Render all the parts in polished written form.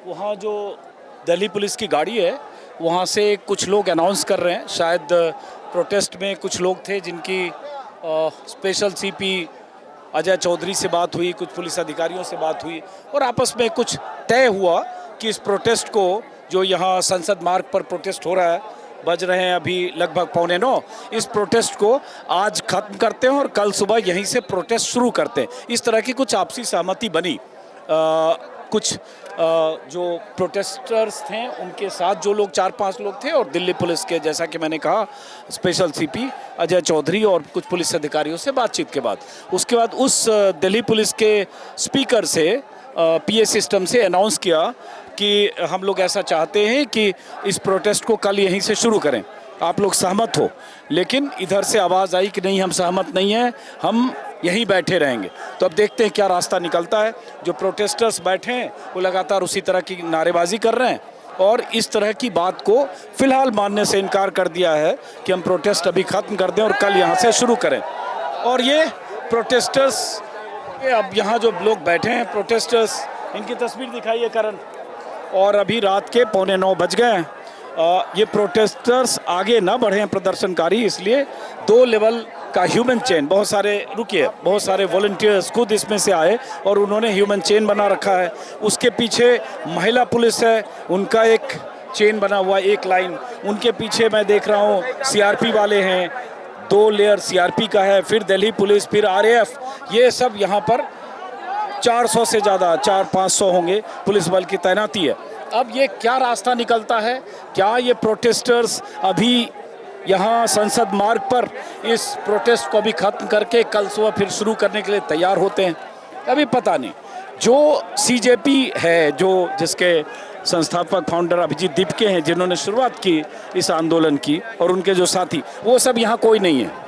वहाँ जो दिल्ली पुलिस की गाड़ी है वहाँ से कुछ लोग अनाउंस कर रहे हैं, शायद प्रोटेस्ट में कुछ लोग थे जिनकी स्पेशल सीपी अजय चौधरी से बात हुई, कुछ पुलिस अधिकारियों से बात हुई और आपस में कुछ तय हुआ कि इस प्रोटेस्ट को, जो यहाँ संसद मार्ग पर प्रोटेस्ट हो रहा है, बज रहे हैं अभी लगभग 8:45, इस प्रोटेस्ट को आज खत्म करते हैं और कल सुबह यहीं से प्रोटेस्ट शुरू करते हैं। इस तरह की कुछ आपसी सहमति बनी। कुछ जो प्रोटेस्टर्स थे उनके साथ जो लोग 4-5 लोग थे और दिल्ली पुलिस के, जैसा कि मैंने कहा, स्पेशल सीपी अजय चौधरी और कुछ पुलिस अधिकारियों से बातचीत के बाद, उसके बाद उस दिल्ली पुलिस के स्पीकर से पीए सिस्टम से अनाउंस किया कि हम लोग ऐसा चाहते हैं कि इस प्रोटेस्ट को कल यहीं से शुरू करें, आप लोग सहमत हो? लेकिन इधर से आवाज़ आई कि नहीं, हम सहमत नहीं हैं, हम यहीं बैठे रहेंगे। तो अब देखते हैं क्या रास्ता निकलता है। जो प्रोटेस्टर्स बैठे हैं वो लगातार उसी तरह की नारेबाजी कर रहे हैं और इस तरह की बात को फिलहाल मानने से इनकार कर दिया है कि हम प्रोटेस्ट अभी ख़त्म कर दें और कल यहाँ से शुरू करें। और ये प्रोटेस्टर्स, अब यहाँ जो लोग बैठे हैं प्रोटेस्टर्स, इनकी तस्वीर दिखाइए करण। और अभी रात के 8:45 बज गए हैं। ये प्रोटेस्टर्स आगे ना बढ़े हैं प्रदर्शनकारी, इसलिए 2 लेवल का ह्यूमन चेन, बहुत सारे वॉलंटियर्स खुद इसमें से आए और उन्होंने ह्यूमन चेन बना रखा है। उसके पीछे महिला पुलिस है, उनका एक चेन बना हुआ, एक लाइन। उनके पीछे मैं देख रहा हूँ सीआरपी वाले हैं, 2 लेयर सीआरपी का है, फिर दिल्ली पुलिस, फिर आरएएफ। ये सब यहाँ पर 400 से ज़्यादा, 400-500 होंगे पुलिस बल की तैनाती है। अब ये क्या रास्ता निकलता है? क्या ये प्रोटेस्टर्स अभी यहाँ संसद मार्ग पर इस प्रोटेस्ट को भी ख़त्म करके कल सुबह फिर शुरू करने के लिए तैयार होते हैं? अभी पता नहीं। जो सीजेपी है, जो जिसके संस्थापक फाउंडर अभिजीत दीपके हैं, जिन्होंने शुरुआत की इस आंदोलन की, और उनके जो साथी, वो सब यहाँ कोई नहीं है।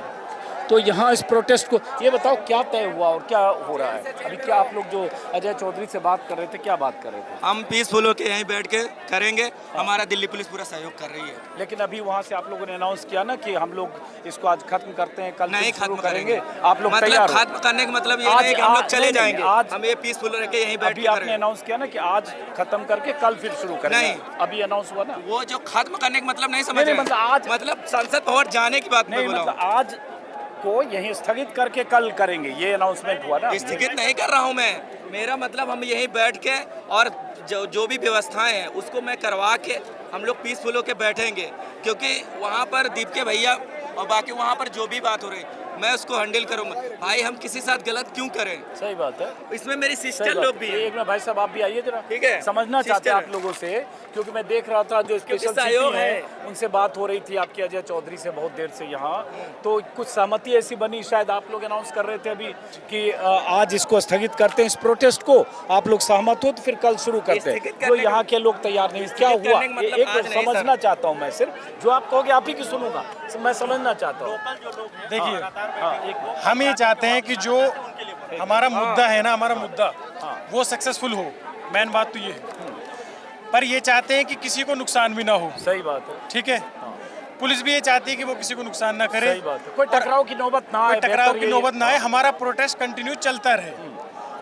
तो यहाँ इस प्रोटेस्ट को, ये बताओ क्या तय हुआ और क्या हो रहा है अभी? क्या आप लोग जो अजय चौधरी से बात कर रहे थे, क्या बात कर रहे थे? हम पीसफुल होकर यहीं बैठ के करेंगे, हमारा दिल्ली पुलिस पूरा सहयोग कर रही है। लेकिन अभी वहाँ से आप लोगों ने अनाउंस किया ना कि हम लोग इसको आज खत्म करते हैं, कल नहीं खत्म खत्म करेंगे। आप लोग मतलब तैयार हो? खत्म करने का मतलब ये नहीं कि हम लोग चले जाएंगे, आज हम ये पीसफुल रह के यहीं बैठ अभी के आपने अनाउंस किया ना कि आज खत्म करके कल फिर शुरू करेंगे। नहीं, अभी अनाउंस हुआ ना। वो जो खत्म करने का मतलब नहीं समझ रहे, मतलब आज, मतलब संसद भवन जाने की बात नहीं, मतलब आज को यहीं स्थगित करके कल करेंगे, ये अनाउंसमेंट हुआ ना। स्थगित नहीं कर रहा हूँ मैं, मेरा मतलब हम यहीं बैठ के और जो भी व्यवस्थाएं हैं उसको मैं करवा के हम लोग पीसफुल होकर बैठेंगे, क्योंकि वहाँ पर दीपके भैया और बाकी वहाँ पर जो भी बात हो रही मैं उसको हैंडल करूँगा। भाई हम किसी साथ गलत क्यों करें? सही बात है। इसमें मेरी सिस्टर लोग भी हैं। एक मिनट भाई साहब, आप भी आइए जरा, ठीक है? समझना चाहते हैं आप लोगों से, क्योंकि मैं देख रहा था जो स्पेशल सीपी है उनसे बात हो रही थी आपके अजय चौधरी से बहुत देर से यहाँ, तो कुछ सहमति ऐसी बनी, शायद आप लोग अनाउंस कर रहे थे अभी कि आज इसको स्थगित करते हैं, इस प्रोटेस्ट को। आप लोग सहमत हो तो फिर कल शुरू करते हैं। जो यहाँ के लोग तैयार नहीं, क्या हुआ? एक समझना चाहता हूँ मैं, सिर्फ जो आप कहोगे आप ही की सुनूंगा, मैं समझना चाहता हूँ। देखिए, हम ये चाहते हैं कि जो हमारा मुद्दा है ना, हमारा मुद्दा वो सक्सेसफुल हो। मेन बात तो ये है, पर ये चाहते हैं कि किसी को नुकसान भी ना हो। सही बात है। ठीक है, पुलिस भी ये चाहती है कि वो किसी को नुकसान ना करे। सही बात है। कोई टकराव की नौबत ना आए, टकराव की नौबत ना आए, हमारा प्रोटेस्ट कंटिन्यू चलता रहे।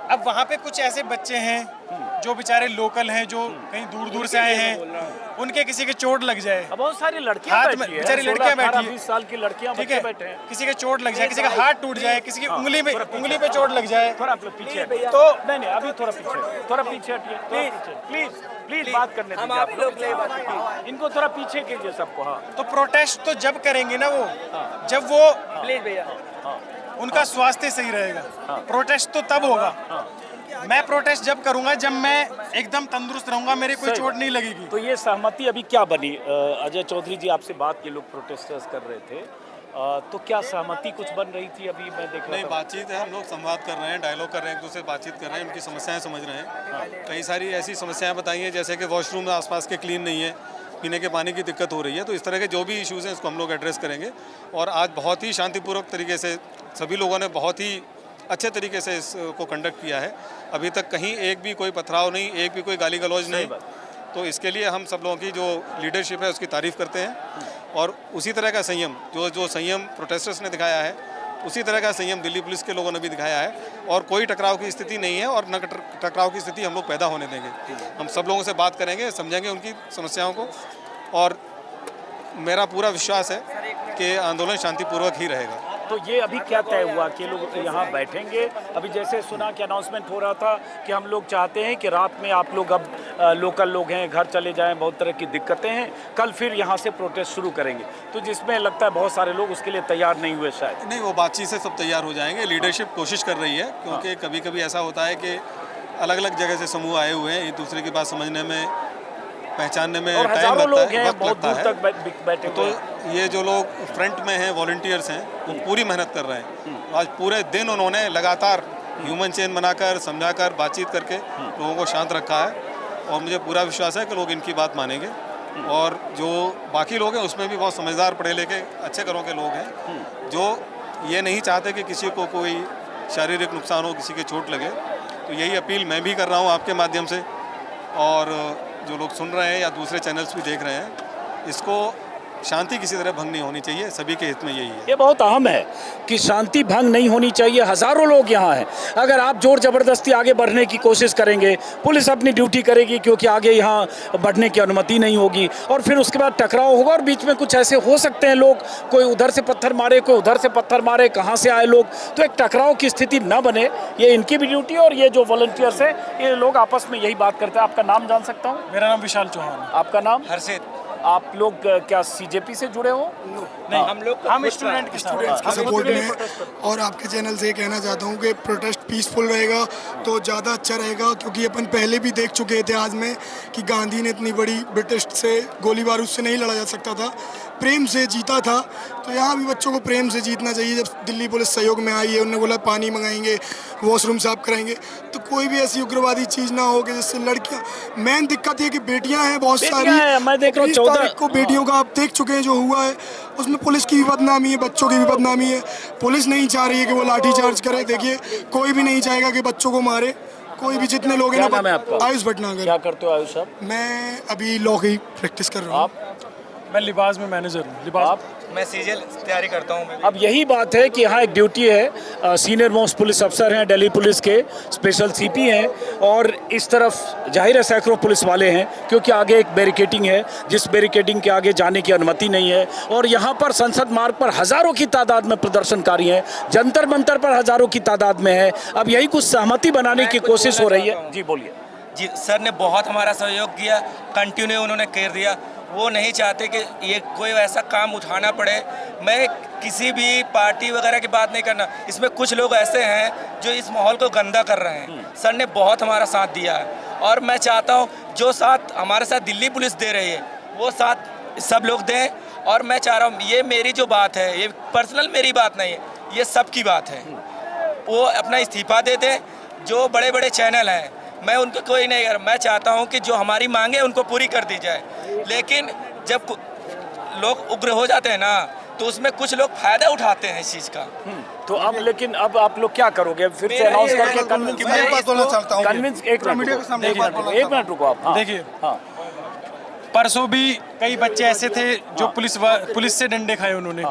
अब वहाँ पे कुछ ऐसे बच्चे हैं जो बेचारे लोकल हैं, जो कहीं दूर दूर से आए हैं, उनके किसी के चोट लग जाए, बहुत सारी लड़कियां हाथ में बेचारी लड़कियां बैठी हैं, 20 साल की लड़कियां, ठीक बच्चे बैठे है, हैं, किसी के चोट लग जाए, किसी का हाथ टूट जाए, किसी की उंगली पे चोट लग जाए, थोड़ा पीछे, तो नहीं अभी थोड़ा पीछे हटिए, प्लीज बात करने दीजिए आप लोग, इनको थोड़ा पीछे कीजिए सबको। हाँ, तो प्रोटेस्ट तो जब करेंगे ना वो, जब वो प्लीज भैया उनका स्वास्थ्य सही रहेगा। प्रोटेस्ट तो तब होगा, मैं प्रोटेस्ट जब करूंगा जब मैं एकदम तंदुरुस्त रहूंगा, मेरे कोई चोट नहीं लगेगी। तो ये सहमति अभी क्या बनी? अजय चौधरी जी आपसे बात के लोग प्रोटेस्टर्स कर रहे थे, तो क्या सहमति कुछ बन रही थी? अभी मैं देख रहा नहीं, बातचीत है, हम लोग संवाद कर रहे हैं, डायलॉग कर रहे हैं, एक दूसरे से बातचीत कर रहे हैं, उनकी समस्याएं समझ रहे हैं। कई सारी ऐसी समस्याएं बताई हैं, जैसे कि वॉशरूम आसपास के क्लीन नहीं है, पीने के पानी की दिक्कत हो रही है। तो इस तरह के जो भी इश्यूज़ हैं इसको हम लोग एड्रेस करेंगे। और आज बहुत ही शांतिपूर्वक तरीके से सभी लोगों ने बहुत ही अच्छे तरीके से इसको कंडक्ट किया है। अभी तक कहीं एक भी कोई पथराव नहीं, एक भी कोई गाली गलौज नहीं। तो इसके लिए हम सब लोगों की जो लीडरशिप है उसकी तारीफ़ करते हैं। और उसी तरह का संयम जो संयम प्रोटेस्टर्स ने दिखाया है, उसी तरह का संयम दिल्ली पुलिस के लोगों ने भी दिखाया है और कोई टकराव की स्थिति नहीं है और न टकराव की स्थिति हम लोग पैदा होने देंगे। हम सब लोगों से बात करेंगे, समझेंगे उनकी समस्याओं को और मेरा पूरा विश्वास है कि आंदोलन शांतिपूर्वक ही रहेगा। तो ये अभी क्या तय हुआ कि लोग यहाँ बैठेंगे? अभी जैसे सुना कि अनाउंसमेंट हो रहा था कि हम लोग चाहते हैं कि रात में आप लोग अब लोकल लोग हैं घर चले जाएं, बहुत तरह की दिक्कतें हैं, कल फिर यहाँ से प्रोटेस्ट शुरू करेंगे। तो जिसमें लगता है बहुत सारे लोग उसके लिए तैयार नहीं हुए शायद। नहीं, वो बातचीत से सब तैयार हो जाएंगे। लीडरशिप कोशिश कर रही है क्योंकि कभी कभी ऐसा होता है कि अलग अलग जगह से समूह आए हुए हैं, एक दूसरे की बात समझने में, पहचानने में टाइम लगता है, वक्त लगता है। बैठे तो ये जो लोग फ्रंट में हैं, वॉलंटियर्स हैं, वो पूरी मेहनत कर रहे हैं। आज पूरे दिन उन्होंने लगातार ह्यूमन चेन बनाकर, समझाकर, बातचीत करके लोगों को शांत रखा है और मुझे पूरा विश्वास है कि लोग इनकी बात मानेंगे। और जो बाकी लोग हैं उसमें भी बहुत समझदार, पढ़े लिखे, अच्छे घरों के लोग हैं जो ये नहीं चाहते कि किसी को कोई शारीरिक नुकसान हो, किसी के चोट लगे। तो यही अपील मैं भी कर रहा हूँ आपके माध्यम से और जो लोग सुन रहे हैं या दूसरे चैनल्स भी देख रहे हैं, इसको शांति किसी तरह भंग नहीं होनी चाहिए, सभी के हित में यही है। ये बहुत अहम है कि शांति भंग नहीं होनी चाहिए। हजारों लोग यहाँ हैं, अगर आप जोर जबरदस्ती आगे बढ़ने की कोशिश करेंगे, पुलिस अपनी ड्यूटी करेगी क्योंकि आगे यहाँ बढ़ने की अनुमति नहीं होगी और फिर उसके बाद टकराव होगा और बीच में कुछ ऐसे हो सकते हैं लोग, कोई उधर से पत्थर मारे, कोई उधर से पत्थर मारे, कहाँ से आए लोग, तो एक टकराव की स्थिति न बने, ये इनकी भी ड्यूटी है। और ये जो वॉलंटियर्स हैं ये लोग आपस में यही बात करते हैं। आपका नाम जान सकता हूँ? मेरा नाम विशाल चौहान। आपका नाम? हर्षित। आप लोग क्या सीजेपी से जुड़े हो? नहीं, हम स्टूडेंट के स्टूडेंट्स के सपोर्ट में और आपके चैनल से कहना चाहता हूँ कि प्रोटेस्ट पीसफुल रहेगा तो ज़्यादा अच्छा रहेगा, क्योंकि अपन पहले भी देख चुके थे आज में कि गांधी ने इतनी बड़ी ब्रिटिश से गोली बारूद से नहीं लड़ा जा सकता था, प्रेम से जीता था। तो यहाँ भी बच्चों को प्रेम से जीतना चाहिए। जब दिल्ली पुलिस सहयोग में आई है, उन्होंने बोला पानी मंगाएंगे, वॉशरूम साफ कराएंगे, तो कोई भी ऐसी उग्रवादी चीज़ ना हो कि जिससे लड़कियाँ, मेन दिक्कत ये कि बेटियाँ हैं बहुत सारी। मैं देख रहा हूँ 14 को बेटियों का आप देख चुके हैं जो हुआ है, उसमें पुलिस की भी बदनामी है, बच्चों की भी बदनामी है। पुलिस नहीं चाह रही है कि वो लाठी चार्ज करे। देखिए, कोई भी नहीं चाहेगा कि बच्चों को मारे, कोई भी। जितने लोग हैं ना, आयुष भटनागर। क्या करते हो आयुष साहब? मैं अभी लॉ की प्रैक्टिस कर रहा हूँ। मैं लिबास में मैनेजर हूँ। लिबास मैं सीजीएल तैयारी करता हूँ। अब यही बात है कि यहाँ एक ड्यूटी है, सीनियर मोस्ट पुलिस अफसर हैं दिल्ली पुलिस के, स्पेशल सीपी हैं और इस तरफ जाहिर है सैकड़ों पुलिस वाले हैं क्योंकि आगे एक बैरिकेडिंग है जिस बैरिकेडिंग के आगे जाने की अनुमति नहीं है। और यहाँ पर संसद मार्ग पर हज़ारों की तादाद में प्रदर्शनकारी हैं, जंतर मंतर पर हज़ारों की तादाद में है। अब यही कुछ सहमति बनाने की कोशिश हो रही है। जी बोलिए। जी सर ने बहुत हमारा सहयोग किया, कंटिन्यू उन्होंने कर दिया। वो नहीं चाहते कि ये कोई ऐसा काम उठाना पड़े। मैं किसी भी पार्टी वगैरह की बात नहीं करना, इसमें कुछ लोग ऐसे हैं जो इस माहौल को गंदा कर रहे हैं। सर ने बहुत हमारा साथ दिया है और मैं चाहता हूँ जो साथ हमारे साथ दिल्ली पुलिस दे रही है वो साथ सब लोग दें। और मैं चाह रहा हूँ, ये मेरी जो बात है, ये पर्सनल मेरी बात नहीं है, ये सबकी बात है। वो अपना इस्तीफा दे दें। जो बड़े बड़े चैनल हैं, मैं उनको कोई नहीं कर, मैं चाहता हूं कि जो हमारी मांगे उनको पूरी कर दी जाए। लेकिन जब लोग उग्र हो जाते हैं ना, तो उसमें कुछ लोग फायदा उठाते हैं इस चीज़ का। तो अब लेकिन अब आप लोग क्या करोगे? फिर से अनाउंस करके कन्विंस। एक मिनट रुको आप। देखिए, परसों भी कई बच्चे ऐसे थे जो पुलिस से डंडे खाए उन्होंने।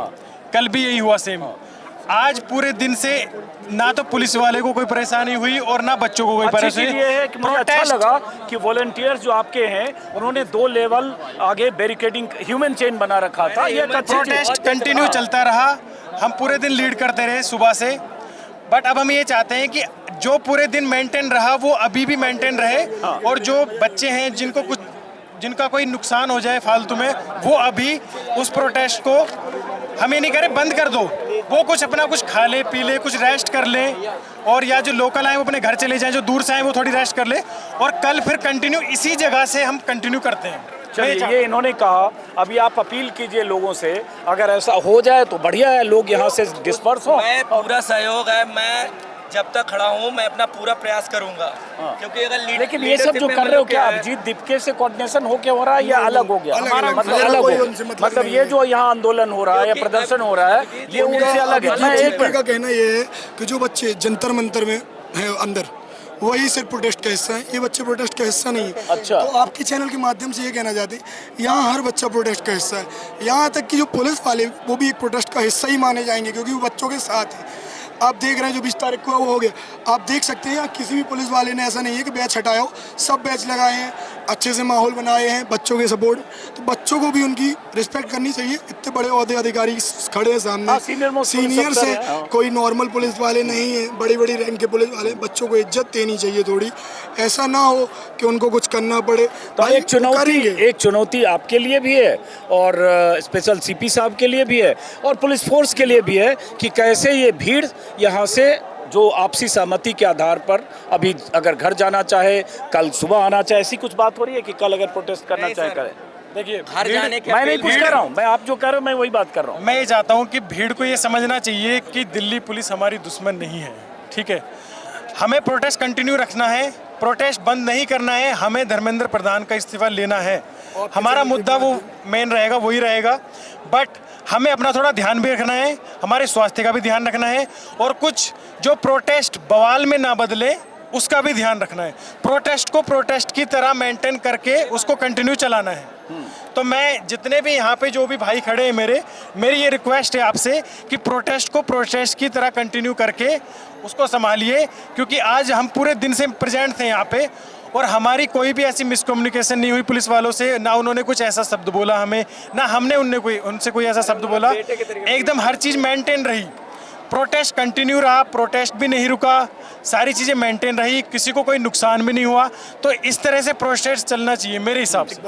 कल भी यही हुआ सेम। आज पूरे दिन से ना तो पुलिस वाले को कोई परेशानी हुई और ना बच्चों को कोई परेशानी। ये है कि मुझे अच्छा लगा कि वॉलंटियर्स जो आपके हैं उन्होंने 2 लेवल आगे बैरिकेडिंग, ह्यूमन चेन बना रखा था। ये प्रोटेस्ट कंटिन्यू चलता रहा, हम पूरे दिन लीड करते रहे सुबह से। बट अब हम ये चाहते हैं कि जो पूरे दिन मेंटेन रहा वो अभी भी मेंटेन रहे। और जो बच्चे हैं जिनका कोई नुकसान हो जाए फालतू में, वो अभी उस प्रोटेस्ट को हम ये नहीं करें बंद कर दो, वो कुछ अपना कुछ खा ले, पी ले, कुछ रेस्ट कर ले। और या जो लोकल आए वो अपने घर चले जाएं, जो दूर से आए वो थोड़ी रेस्ट कर ले। और कल फिर कंटिन्यू इसी जगह से हम कंटिन्यू करते हैं। चलिए, ये इन्होंने कहा। अभी आप अपील कीजिए लोगों से, अगर ऐसा हो जाए तो बढ़िया है, लोग यहाँ से डिस्पर्स हो। मैं पूरा सहयोग है, मैं जब तक खड़ा हूँ मैं अपना पूरा प्रयास करूंगा। क्योंकि अगर लेकिन ये सब जो कर रहे हो क्या अभिजीत दीपके से कोऑर्डिनेशन होके हो रहा है या अलग हो गया? मतलब ये जो यहाँ आंदोलन हो रहा है या प्रदर्शन हो रहा है ये उनसे अलग है। का कहना ये है कि जो बच्चे जंतर मंतर में हैं अंदर, वही सिर्फ प्रोटेस्ट का हिस्सा है, ये बच्चे प्रोटेस्ट का हिस्सा नहीं है। अच्छा। तो आपके चैनल के माध्यम से ये कहना चाहते हैं यहाँ हर बच्चा प्रोटेस्ट का हिस्सा है, यहाँ तक कि जो पुलिस वाले वो भी एक प्रोटेस्ट का हिस्सा ही माने जाएंगे क्योंकि वो बच्चों के साथ है। आप देख रहे हैं जो 20 तारीख को वो हो गया, आप देख सकते हैं यहाँ किसी भी पुलिस वाले ने ऐसा नहीं है कि बैच हटाया हो, सब बैच लगाए हैं, अच्छे से माहौल बनाए हैं बच्चों के सपोर्ट। तो बच्चों को भी उनकी रिस्पेक्ट करनी चाहिए, इतने बड़े ओहदे अधिकारी खड़े हैं सामने, सीनियर से कोई नॉर्मल पुलिस वाले नहीं है, बड़ी बड़ी रैंक के पुलिस वाले, बच्चों को इज्जत देनी चाहिए थोड़ी, ऐसा ना हो कि उनको कुछ करना पड़े। तो एक चुनौती आपके लिए भी है और स्पेशल सीपी साहब के लिए भी है और पुलिस फोर्स के लिए भी है कि कैसे ये भीड़ यहाँ से जो आपसी सहमति के आधार पर अभी अगर घर जाना चाहे, कल सुबह आना चाहे, ऐसी कुछ बात हो रही है कि कल अगर प्रोटेस्ट करना चाहे करें? देखिए घर जाने के मैं नहीं कुछ कर रहा हूँ, मैं आप जो कर रहे हो मैं वही बात कर रहा हूँ। मैं ये चाहता हूँ कि भीड़ को ये समझना चाहिए कि दिल्ली पुलिस हमारी दुश्मन नहीं है, ठीक है। हमें प्रोटेस्ट कंटिन्यू रखना है, प्रोटेस्ट बंद नहीं करना है, हमें धर्मेंद्र प्रधान का इस्तीफा लेना है, हमारा मुद्दा वो मेन रहेगा, वही रहेगा। बट हमें अपना थोड़ा ध्यान भी रखना है, हमारे स्वास्थ्य का भी ध्यान रखना है और कुछ जो प्रोटेस्ट बवाल में ना बदले उसका भी ध्यान रखना है। प्रोटेस्ट को प्रोटेस्ट की तरह मेंटेन करके उसको कंटिन्यू चलाना है। तो मैं जितने भी यहाँ पे जो भी भाई खड़े हैं मेरी ये रिक्वेस्ट है आपसे कि प्रोटेस्ट को प्रोटेस्ट की तरह कंटिन्यू करके उसको संभालिए, क्योंकि आज हम पूरे दिन से प्रेजेंट थे यहाँ पे और हमारी कोई भी ऐसी मिसकम्युनिकेशन नहीं हुई पुलिस वालों से, ना उन्होंने कुछ ऐसा शब्द बोला हमें, ना हमने उनसे कोई ऐसा शब्द बोला। एकदम हर चीज़ मेंटेन रही, प्रोटेस्ट कंटिन्यू रहा, प्रोटेस्ट भी नहीं रुका, सारी चीज़ें मेंटेन रही, किसी को कोई नुकसान भी नहीं हुआ। तो इस तरह से प्रोटेस्ट चलना चाहिए मेरे हिसाब से।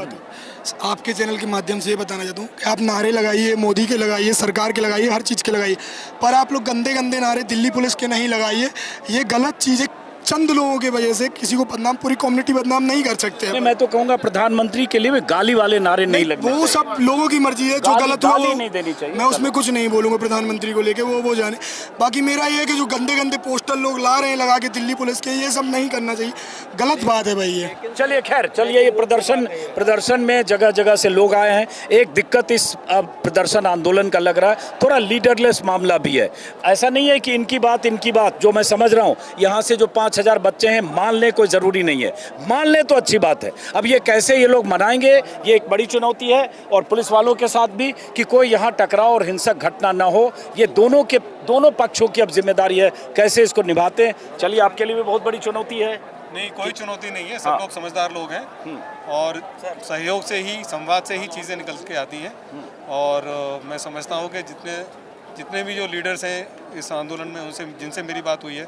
आपके चैनल के माध्यम से ये बताना चाहता हूँ कि आप नारे लगाइए, मोदी के लगाइए, सरकार के लगाइए, हर चीज़ के लगाइए, पर आप लोग गंदे गंदे नारे दिल्ली पुलिस के नहीं लगाइए। ये गलत चीज़ है, चंद लोगों की वजह से किसी को बदनाम, पूरी कम्युनिटी बदनाम नहीं कर सकते हैं। मैं तो कहूँगा प्रधानमंत्री के लिए भी गाली वाले नारे नहीं लगने, वो सब लोगों की मर्जी है, जो गलत हुआ वो नहीं देनी चाहिए। मैं उसमें कुछ नहीं बोलूँगा प्रधानमंत्री को लेके, वो जाने। बाकी मेरा ये है कि जो गंदे गंदे पोस्टर लोग ला रहे हैं लगा के दिल्ली पुलिस के, ये सब नहीं करना चाहिए, गलत बात है भाई ये। चलिए खैर, चलिए ये प्रदर्शन में जगह जगह से लोग आए हैं। एक दिक्कत इस प्रदर्शन आंदोलन का लग रहा है, थोड़ा लीडरलेस मामला भी है। ऐसा नहीं है कि इनकी बात जो मैं समझ रहा हूँ, यहाँ से जो 5000 बच्चे हैं मान ले, कोई ज़रूरी नहीं है, मान ले तो अच्छी बात है। अब ये कैसे ये लोग मनाएंगे, ये एक बड़ी चुनौती है और पुलिस वालों के साथ भी कि कोई यहाँ टकराव और हिंसक घटना ना हो, ये दोनों पक्षों की अब जिम्मेदारी है, कैसे इसको निभाते हैं। चलिए आपके लिए भी बहुत बड़ी चुनौती है। नहीं, कोई चुनौती नहीं है, सब लोग समझदार लोग हैं और सहयोग से ही, संवाद से ही चीज़ें निकल के आती हैं। और मैं समझता हूँ कि जितने भी जो लीडर्स हैं इस आंदोलन में, उनसे जिनसे मेरी बात हुई है,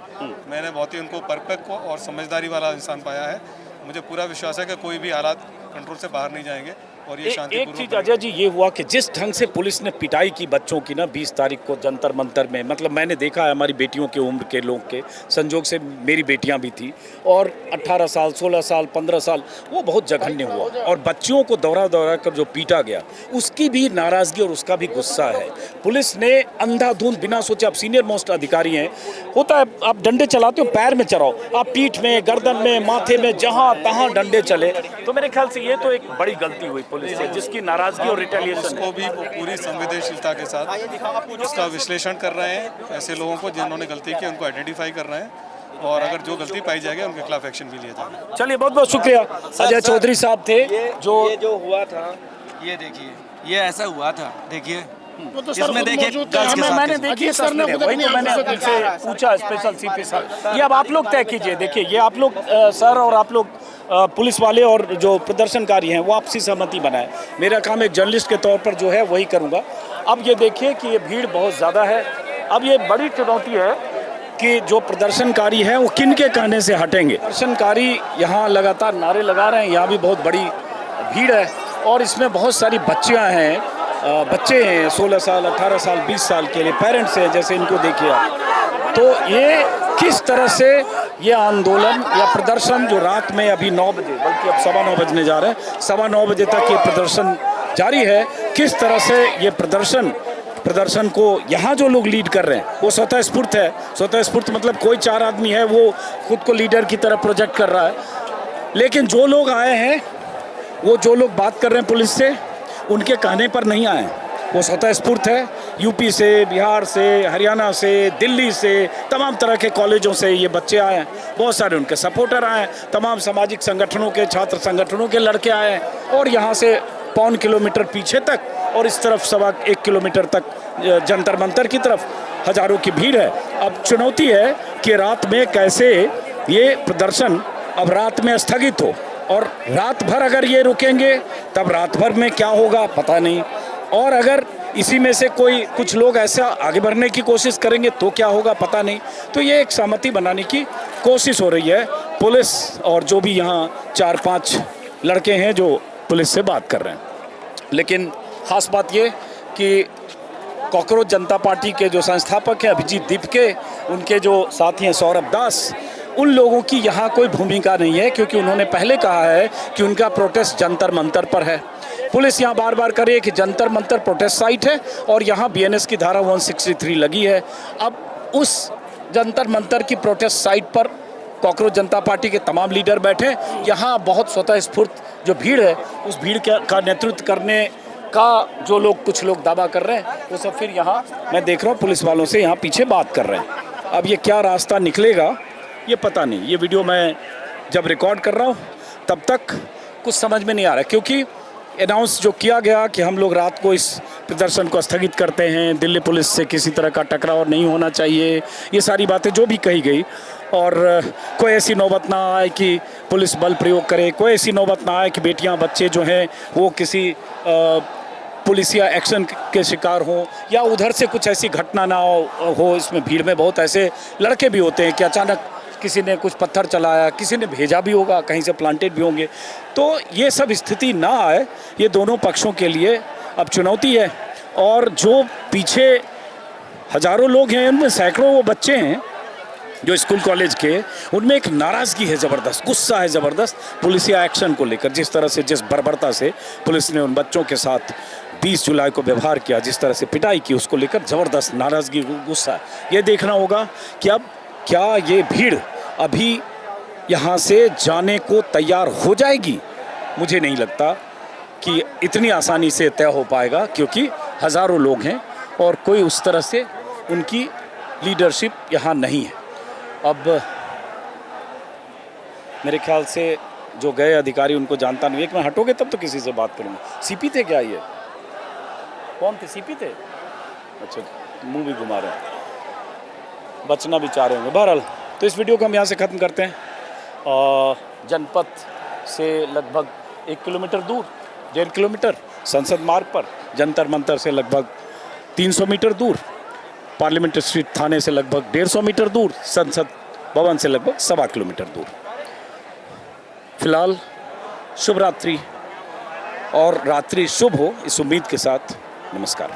मैंने बहुत ही उनको परिपक्व और समझदारी वाला इंसान पाया है। मुझे पूरा विश्वास है कि कोई भी हालात कंट्रोल से बाहर नहीं जाएंगे और ये शांति। एक चीज़ अजय जी ये हुआ कि जिस ढंग से पुलिस ने पिटाई की बच्चों की ना 20 तारीख को जंतर मंतर में, मतलब मैंने देखा है हमारी बेटियों के उम्र के लोग के, संजोग से मेरी बेटियां भी थी और 18 साल 16 साल 15 साल, वो बहुत जघन्य हुआ और बच्चियों को दौरा कर जो पीटा गया, उसकी भी नाराज़गी और उसका भी गुस्सा है। पुलिस ने अंधाधुंध बिना सोचे, आप सीनियर मोस्ट अधिकारी हैं, होता है आप डंडे चलाते हो, पैर में चलाओ, आप पीठ में, गर्दन में, माथे में, जहाँ तहाँ डंडे चले। तो मेरे ख्याल से ये तो एक बड़ी गलती हुई पुलिस से, जिसकी नाराजगी और रिटेलिएशन उसको भी पूरी संवेदनशीलता के साथ उसका विश्लेषण कर रहे हैं। ऐसे लोगों को जिन्होंने गलती की उनको आइडेंटिफाई कर रहे हैं और अगर जो गलती पाई जाएगी उनके खिलाफ एक्शन भी लिया जाएगा। चलिए बहुत बहुत शुक्रिया। अजय चौधरी साहब थे जो हुआ था, ये देखिए, ये ऐसा हुआ था, देखिए इसमें देखिए मैंने देखिए सर ने वही तो मैंने उनसे पूछा, स्पेशल सीपी साहब, ये अब आप लोग तय कीजिए। देखिए ये आप लोग सर और आप लोग पुलिस वाले और जो प्रदर्शनकारी हैं वो आपसी सहमति बनाए। मेरा काम एक जर्नलिस्ट के तौर पर जो है वही करूँगा। अब ये देखिए कि ये भीड़ बहुत ज़्यादा है। अब ये बड़ी चुनौती है कि जो प्रदर्शनकारी हैं वो किन के कहने से हटेंगे। प्रदर्शनकारी यहाँ लगातार नारे लगा रहे हैं, यहाँ भी बहुत बड़ी भीड़ है और इसमें बहुत सारी बच्चियाँ हैं, बच्चे हैं 16 साल 18 साल 20 साल के लिए, पेरेंट्स हैं, जैसे इनको देखिए आप। तो ये किस तरह से ये आंदोलन या प्रदर्शन जो रात में अभी 9 बजे, बल्कि अब 9:15 बजने जा रहे हैं, 9:15 बजे तक ये प्रदर्शन जारी है, किस तरह से ये प्रदर्शन को यहाँ जो लोग लीड कर रहे हैं वो स्वतः स्फूर्त है। स्वतः स्फूर्त मतलब कोई 4 आदमी है वो खुद को लीडर की तरह प्रोजेक्ट कर रहा है, लेकिन जो लोग आए हैं, वो जो लोग बात कर रहे हैं पुलिस से, उनके कहने पर नहीं आए, वो स्वतः स्फूर्त है। यूपी से, बिहार से, हरियाणा से, दिल्ली से, तमाम तरह के कॉलेजों से ये बच्चे आए हैं। बहुत सारे उनके सपोर्टर आए हैं, तमाम सामाजिक संगठनों के, छात्र संगठनों के लड़के आए हैं। और यहाँ से 1.25 किलोमीटर पीछे तक और इस तरफ 1.25 किलोमीटर तक जंतर मंतर की तरफ हजारों की भीड़ है। अब चुनौती है कि रात में कैसे ये प्रदर्शन अब रात में स्थगित हो, और रात भर अगर ये रुकेंगे तब रात भर में क्या होगा पता नहीं, और अगर इसी में से कुछ लोग ऐसा आगे बढ़ने की कोशिश करेंगे तो क्या होगा पता नहीं। तो ये एक सहमति बनाने की कोशिश हो रही है। पुलिस और जो भी यहाँ 4-5 लड़के हैं जो पुलिस से बात कर रहे हैं। लेकिन ख़ास बात ये कि कॉकरोच जनता पार्टी के जो संस्थापक हैं अभिजीत दीपके, उनके जो साथी हैं सौरभ दास, उन लोगों की यहाँ कोई भूमिका नहीं है, क्योंकि उन्होंने पहले कहा है कि उनका प्रोटेस्ट जंतर मंतर पर है। पुलिस यहाँ बार बार कर रही है कि जंतर मंतर प्रोटेस्ट साइट है और यहाँ बीएनएस की धारा 163 लगी है। अब उस जंतर मंतर की प्रोटेस्ट साइट पर कॉकरोच जनता पार्टी के तमाम लीडर बैठे। यहाँ बहुत स्वतः स्फूर्त जो भीड़ है, उस भीड़ का नेतृत्व करने का जो लोग, कुछ लोग दावा कर रहे हैं, वो सब फिर यहाँ मैं देख रहा हूँ पुलिस वालों से यहाँ पीछे बात कर रहे हैं। अब ये क्या रास्ता निकलेगा ये पता नहीं। ये वीडियो मैं जब रिकॉर्ड कर रहा हूँ तब तक कुछ समझ में नहीं आ रहा, क्योंकि अनाउंस जो किया गया कि हम लोग रात को इस प्रदर्शन को स्थगित करते हैं, दिल्ली पुलिस से किसी तरह का टकराव नहीं होना चाहिए, ये सारी बातें जो भी कही गई, और कोई ऐसी नौबत ना आए कि पुलिस बल प्रयोग करे, कोई ऐसी नौबत ना आए कि बेटियां बच्चे जो हैं वो किसी पुलिसिया एक्शन के शिकार हों, या उधर से कुछ ऐसी घटना ना हो। इसमें भीड़ में बहुत ऐसे लड़के भी होते हैं कि अचानक किसी ने कुछ पत्थर चलाया, किसी ने भेजा भी होगा, कहीं से प्लांटेड भी होंगे। तो ये सब स्थिति ना आए, ये दोनों पक्षों के लिए अब चुनौती है। और जो पीछे हजारों लोग हैं, उनमें सैकड़ों वो बच्चे हैं जो स्कूल कॉलेज के, उनमें एक नाराज़गी है ज़बरदस्त, गुस्सा है ज़बरदस्त पुलिसिया एक्शन को लेकर। जिस तरह से, जिस बर्बरता से पुलिस ने उन बच्चों के साथ 20 जुलाई को व्यवहार किया, जिस तरह से पिटाई की, उसको लेकर ज़बरदस्त नाराज़गी, गुस्सा। ये देखना होगा कि अब क्या ये भीड़ अभी यहाँ से जाने को तैयार हो जाएगी। मुझे नहीं लगता कि इतनी आसानी से तय हो पाएगा, क्योंकि हज़ारों लोग हैं और कोई उस तरह से उनकी लीडरशिप यहाँ नहीं है। अब मेरे ख्याल से जो गए अधिकारी उनको जानता नहीं। एक मैं हटोगे तब तो किसी से बात करूँगा। सीपी थे क्या ये? कौन थे? सीपी थे? अच्छा, मुंह भी घुमा रहे हैं, बचना भी चाह रहे होंगे। बहरहाल, तो इस वीडियो को हम यहाँ से ख़त्म करते हैं। जनपद से लगभग 1 किलोमीटर दूर, 1.5 किलोमीटर संसद मार्ग पर, जंतर मंतर से लगभग 300 मीटर दूर, पार्लियामेंट स्ट्रीट थाने से लगभग 150 मीटर दूर, संसद भवन से लगभग 1.25 किलोमीटर दूर। फिलहाल शुभ रात्रि, और रात्रि शुभ हो इस उम्मीद के साथ। नमस्कार।